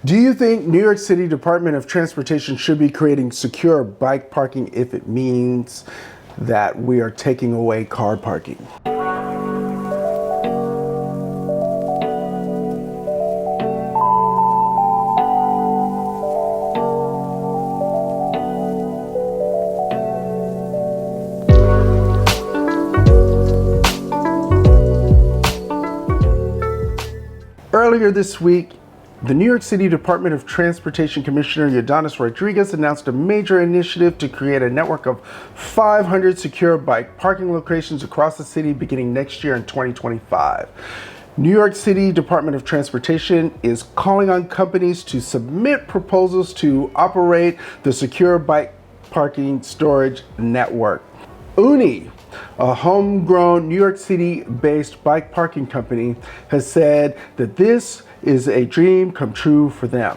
Do you think New York City Department of Transportation should be creating secure bike parking if it means that we are taking away car parking? Earlier this week, the New York City Department of Transportation Commissioner Ydanis Rodriguez announced a major initiative to create a network of 500 secure bike parking locations across the city beginning next year in 2025. New York City Department of Transportation is calling on companies to submit proposals to operate the secure bike parking storage network. Oonee, a homegrown New York City-based bike parking company, has said that this is a dream come true for them.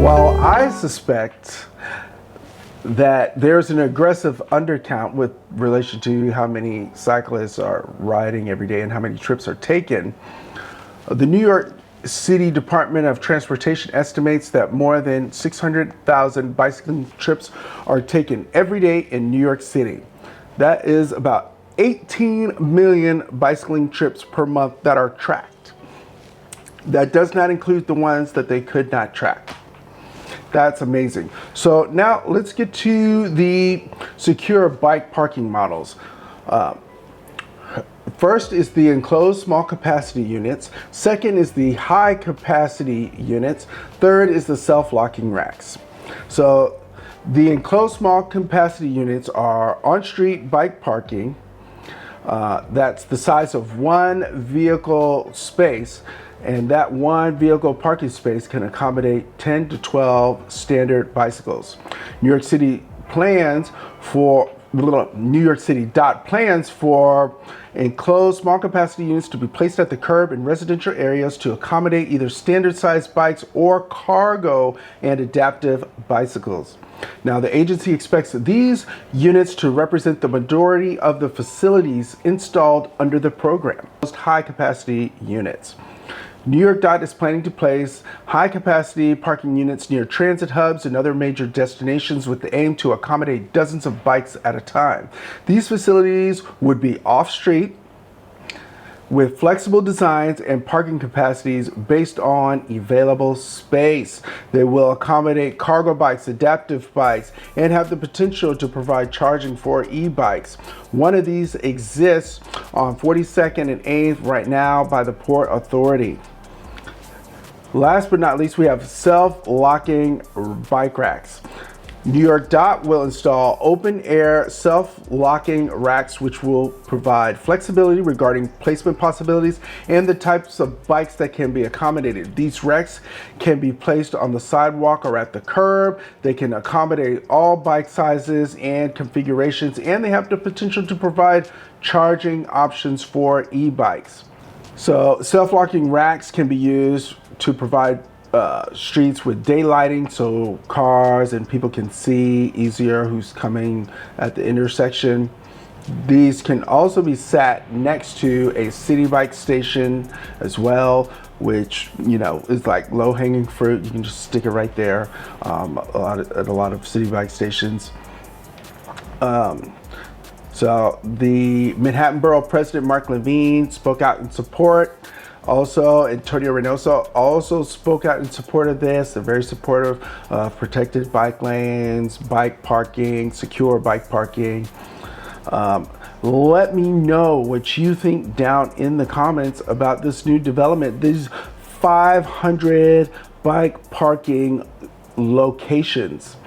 While I suspect that there's an aggressive undercount with relation to how many cyclists are riding every day and how many trips are taken, the New York City Department of Transportation estimates that more than 600,000 bicycling trips are taken every day in New York City. That is about 18 million bicycling trips per month that are tracked. That does not include the ones that they could not track. That's amazing. So now let's get to the secure bike parking models. First is the enclosed small capacity units. Second is the high capacity units. Third is the self-locking racks. So the enclosed small capacity units are on-street bike parking. That's the size of one vehicle space, and that one vehicle parking space can accommodate 10 to 12 standard bicycles. New York City DOT plans for enclosed small capacity units to be placed at the curb in residential areas to accommodate either standard sized bikes or cargo and adaptive bicycles. Now, the agency expects these units to represent the majority of the facilities installed under the program. Most high capacity units. New York DOT is planning to place high-capacity parking units near transit hubs and other major destinations with the aim to accommodate dozens of bikes at a time. These facilities would be off-street with flexible designs and parking capacities based on available space. They will accommodate cargo bikes, adaptive bikes, and have the potential to provide charging for e-bikes. One of these exists on 42nd and 8th right now by the Port Authority. Last but not least, we have self-locking bike racks. New York DOT will install open-air self-locking racks which will provide flexibility regarding placement possibilities and the types of bikes that can be accommodated. These racks can be placed on the sidewalk or at the curb. They can accommodate all bike sizes and configurations, and they have the potential to provide charging options for e-bikes. So self-locking racks can be used to provide streets with daylighting so cars and people can see easier who's coming at the intersection. These can also be sat next to a city bike station as well, which, you know, is like low-hanging fruit. You can just stick it right there at a lot of city bike stations. So the Manhattan Borough President Mark Levine spoke out in support. Also, Antonio Reynoso also spoke out in support of this. They're very supportive of protected bike lanes, bike parking, secure bike parking. Let me know what you think down in the comments about this new development. These 500 bike parking locations.